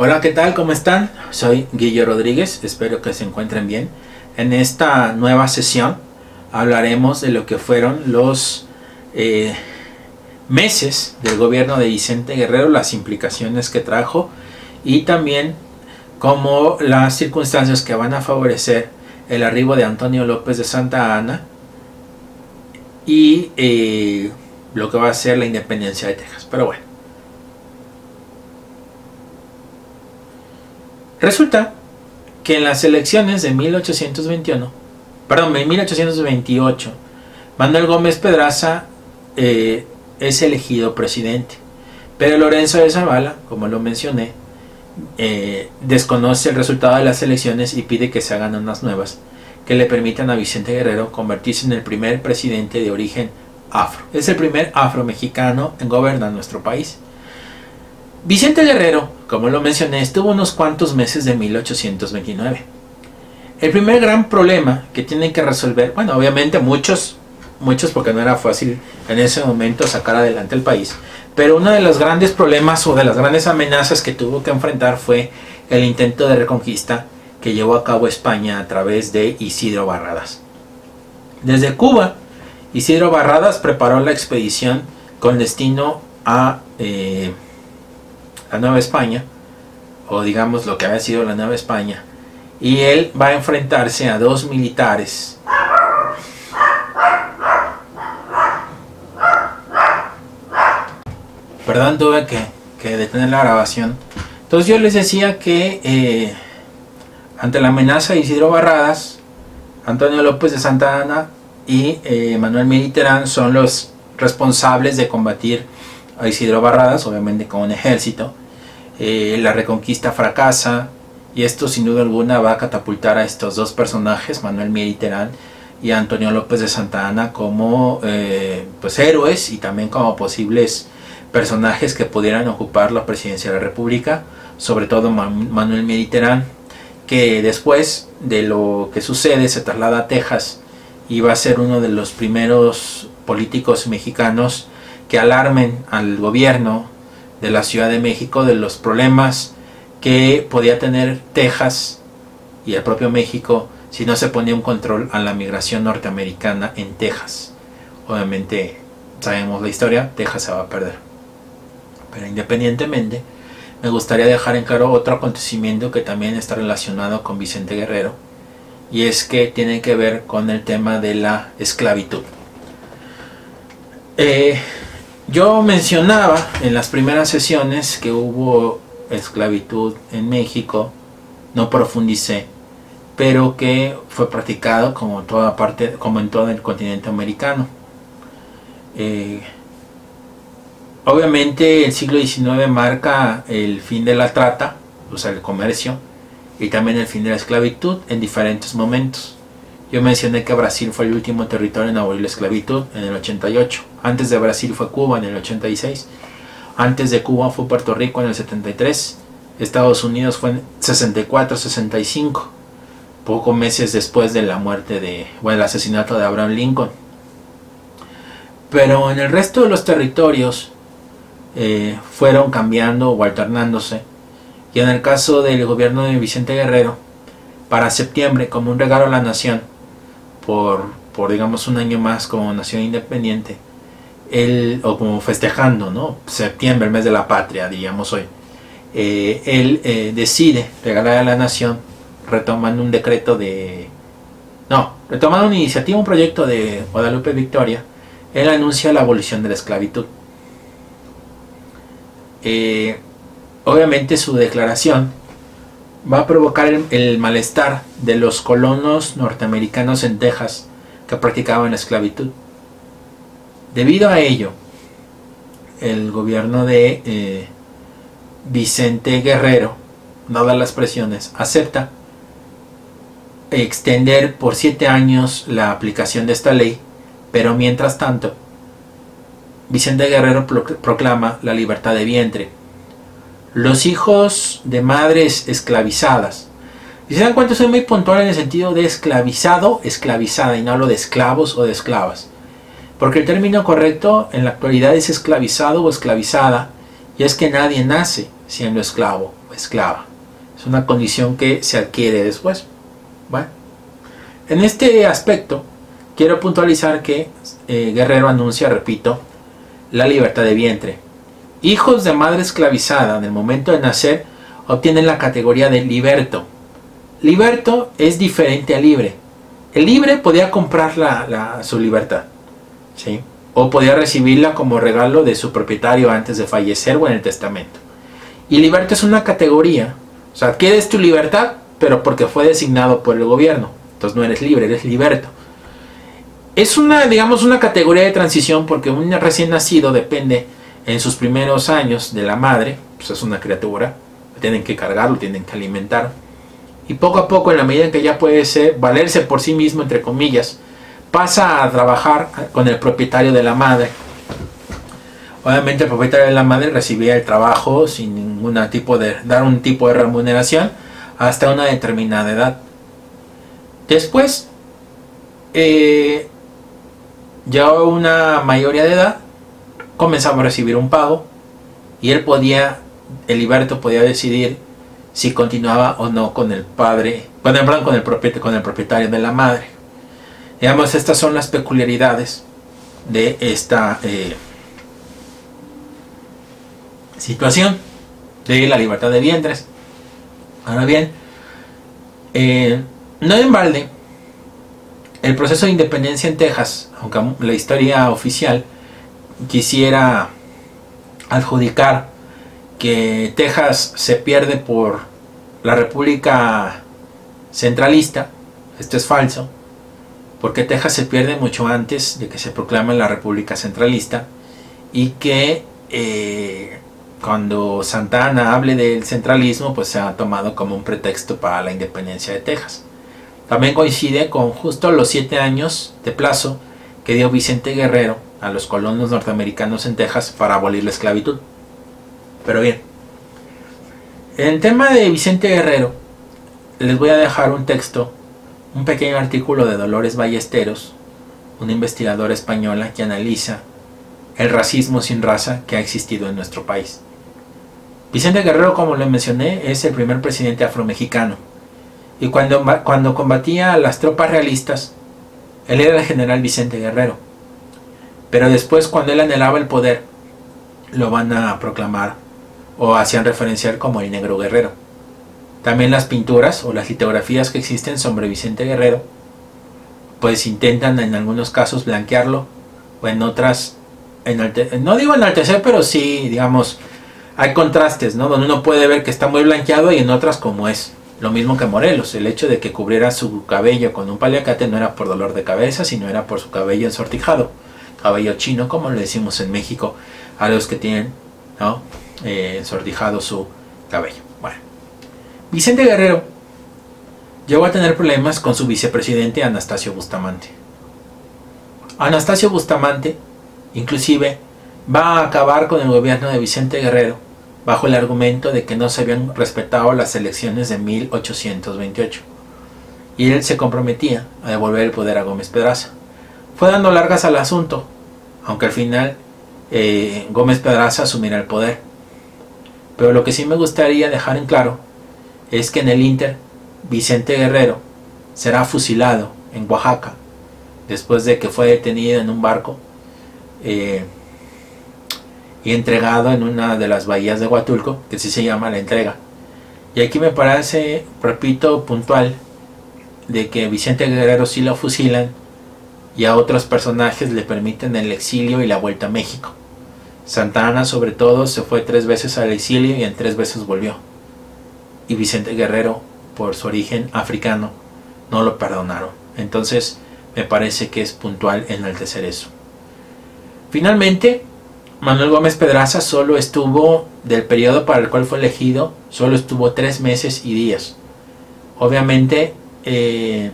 Hola, ¿qué tal? ¿Cómo están? Soy Guillo Rodríguez, espero que se encuentren bien. En esta nueva sesión hablaremos de lo que fueron los meses del gobierno de Vicente Guerrero, las implicaciones que trajo y también como las circunstancias que van a favorecer el arribo de Antonio López de Santa Anna y lo que va a ser la independencia de Texas. Pero bueno, resulta que en las elecciones de 1828, Manuel Gómez Pedraza es elegido presidente, pero Lorenzo de Zavala, como lo mencioné, desconoce el resultado de las elecciones y pide que se hagan unas nuevas que le permitan a Vicente Guerrero convertirse en el primer presidente de origen afro. Es el primer afro-mexicano en gobernar nuestro país. Vicente Guerrero, como lo mencioné, estuvo unos cuantos meses de 1829. El primer gran problema que tienen que resolver, bueno, obviamente muchos porque no era fácil en ese momento sacar adelante el país, pero uno de los grandes problemas o de las grandes amenazas que tuvo que enfrentar fue el intento de reconquista que llevó a cabo España a través de Isidro Barradas. Desde Cuba, Isidro Barradas preparó la expedición con destino a la Nueva España, o digamos lo que había sido la Nueva España, y él va a enfrentarse a dos militares. Perdón, tuve que detener la grabación. Entonces yo les decía que ante la amenaza de Isidro Barradas, Antonio López de Santa Anna y Manuel Militerán son los responsables de combatir a Isidro Barradas, obviamente con un ejército. La reconquista fracasa y esto sin duda alguna va a catapultar a estos dos personajes, Manuel Militerán y Antonio López de Santa Anna, como pues héroes y también como posibles personajes que pudieran ocupar la presidencia de la República, sobre todo Manuel Militerán, que después de lo que sucede se traslada a Texas y va a ser uno de los primeros políticos mexicanos que alarmen al gobierno de la Ciudad de México de los problemas que podía tener Texas y el propio México si no se ponía un control a la migración norteamericana en Texas. Obviamente sabemos la historia, Texas se va a perder. Pero independientemente, me gustaría dejar en claro otro acontecimiento que también está relacionado con Vicente Guerrero, y es que tiene que ver con el tema de la esclavitud. Yo mencionaba en las primeras sesiones que hubo esclavitud en México, no profundicé, pero que fue practicado como en todo el continente americano. Obviamente el siglo XIX marca el fin de la trata, o sea el comercio, y también el fin de la esclavitud en diferentes momentos. Yo mencioné que Brasil fue el último territorio en abolir la esclavitud en el 88. Antes de Brasil fue Cuba en el 86. Antes de Cuba fue Puerto Rico en el 73. Estados Unidos fue en 64-65. Pocos meses después de la muerte el asesinato de Abraham Lincoln. Pero en el resto de los territorios fueron cambiando o alternándose. Y en el caso del gobierno de Vicente Guerrero, para septiembre, como un regalo a la nación, por digamos un año más como nación independiente, o como festejando, ¿no? Septiembre, el mes de la patria, diríamos hoy, él decide regalar a la nación, retomando una iniciativa, un proyecto de Guadalupe Victoria. Él anuncia la abolición de la esclavitud. Obviamente su declaración va a provocar el malestar de los colonos norteamericanos en Texas que practicaban la esclavitud. Debido a ello, el gobierno de Vicente Guerrero, dadas las presiones, acepta extender por 7 años la aplicación de esta ley, pero mientras tanto Vicente Guerrero proclama la libertad de vientre. Los hijos de madres esclavizadas, y se dan cuenta, soy muy puntual en el sentido de esclavizado, esclavizada, y no hablo de esclavos o de esclavas, porque el término correcto en la actualidad es esclavizado o esclavizada, y es que nadie nace siendo esclavo o esclava. Es una condición que se adquiere después. Bueno, en este aspecto quiero puntualizar que Guerrero anuncia, repito, la libertad de vientre. Hijos de madre esclavizada en el momento de nacer obtienen la categoría de liberto. Liberto es diferente a libre. El libre podía comprar su libertad, ¿sí? O podía recibirla como regalo de su propietario antes de fallecer o en el testamento. Y liberto es una categoría, o sea, adquieres tu libertad, pero porque fue designado por el gobierno. Entonces no eres libre, eres liberto. Es una, digamos, una categoría de transición porque un recién nacido depende en sus primeros años de la madre, pues es una criatura, tienen que cargarlo, tienen que alimentar. Y poco a poco, en la medida en que ya puede valerse por sí mismo, entre comillas, pasa a trabajar con el propietario de la madre. Obviamente el propietario de la madre recibía el trabajo sin ningún tipo de remuneración hasta una determinada edad. Después, ya a una mayoría de edad, comenzaba a recibir un pago y el liberto podía decidir si continuaba o no con el propietario de la madre. Digamos, estas son las peculiaridades de esta situación de la libertad de vientres. Ahora bien, no en balde, el proceso de independencia en Texas, aunque la historia oficial quisiera adjudicar que Texas se pierde por la República Centralista, esto es falso, porque Texas se pierde mucho antes de que se proclame la República Centralista, y que cuando Santa Anna hable del centralismo, pues se ha tomado como un pretexto para la independencia de Texas. También coincide con justo los 7 años de plazo que dio Vicente Guerrero a los colonos norteamericanos en Texas para abolir la esclavitud. Pero bien, en el tema de Vicente Guerrero, les voy a dejar un texto, un pequeño artículo de Dolores Ballesteros, una investigadora española que analiza el racismo sin raza que ha existido en nuestro país. Vicente Guerrero, como le mencioné, es el primer presidente afromexicano, y cuando combatía a las tropas realistas, él era el general Vicente Guerrero. Pero después, cuando él anhelaba el poder, lo van a proclamar o hacían referenciar como el Negro Guerrero. También las pinturas o las litografías que existen sobre Vicente Guerrero, pues intentan en algunos casos blanquearlo, o en otras, no digo enaltecer, pero sí, digamos, hay contrastes, ¿no? Donde uno puede ver que está muy blanqueado, y en otras como es. Lo mismo que Morelos, el hecho de que cubriera su cabello con un paliacate no era por dolor de cabeza, sino era por su cabello ensortijado, cabello chino, como le decimos en México a los que tienen, ¿no?, ensortijado su cabello. Bueno, Vicente Guerrero llegó a tener problemas con su vicepresidente Anastasio Bustamante. Anastasio Bustamante inclusive va a acabar con el gobierno de Vicente Guerrero bajo el argumento de que no se habían respetado las elecciones de 1828, y él se comprometía a devolver el poder a Gómez Pedraza. Fue dando largas al asunto, aunque al final Gómez Pedraza asumirá el poder. Pero lo que sí me gustaría dejar en claro es que en el ínter, Vicente Guerrero será fusilado en Oaxaca después de que fue detenido en un barco y entregado en una de las bahías de Huatulco, que sí se llama La Entrega. Y aquí me parece, repito, puntual, de que Vicente Guerrero sí lo fusilan, y a otros personajes le permiten el exilio y la vuelta a México. Santa Anna, sobre todo, se fue 3 veces al exilio y en 3 veces volvió. Y Vicente Guerrero, por su origen africano, no lo perdonaron. Entonces me parece que es puntual enaltecer eso. Finalmente, Manuel Gómez Pedraza solo estuvo, del periodo para el cual fue elegido, solo estuvo 3 meses y días. Obviamente, en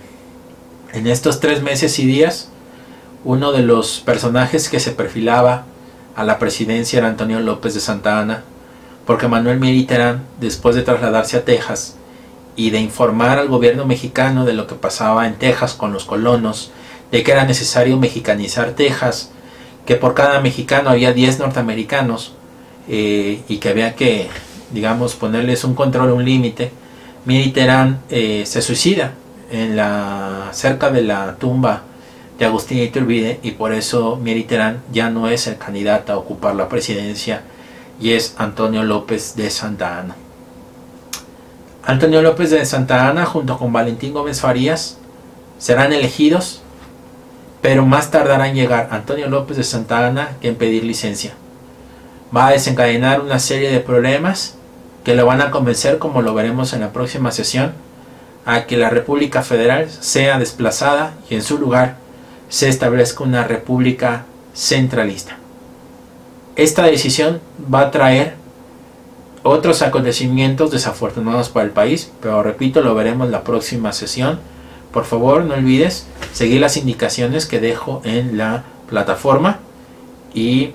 estos 3 meses y días, uno de los personajes que se perfilaba a la presidencia era Antonio López de Santa Anna, porque Manuel Miriterán, después de trasladarse a Texas y de informar al gobierno mexicano de lo que pasaba en Texas con los colonos, de que era necesario mexicanizar Texas, que por cada mexicano había 10 norteamericanos, y que había que, digamos, ponerles un control, un límite, Miriterán se suicida cerca de la tumba de Agustín Iturbide, y por eso Miriterán ya no es el candidato a ocupar la presidencia y es Antonio López de Santa Anna. Antonio López de Santa Anna junto con Valentín Gómez Farías serán elegidos, pero más tardará en llegar Antonio López de Santa Anna que en pedir licencia. Va a desencadenar una serie de problemas que lo van a convencer, como lo veremos en la próxima sesión, a que la República Federal sea desplazada y en su lugar se establezca una república centralista. Esta decisión va a traer otros acontecimientos desafortunados para el país, pero repito, lo veremos en la próxima sesión. Por favor, no olvides seguir las indicaciones que dejo en la plataforma. Y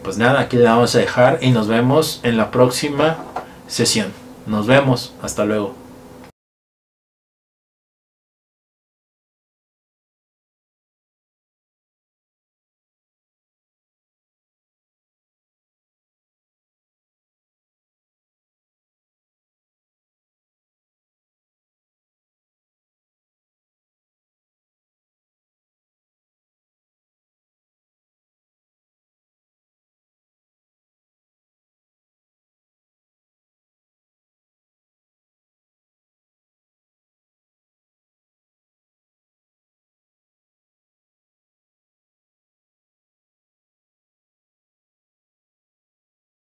pues nada, aquí le vamos a dejar y nos vemos en la próxima sesión. Nos vemos, hasta luego.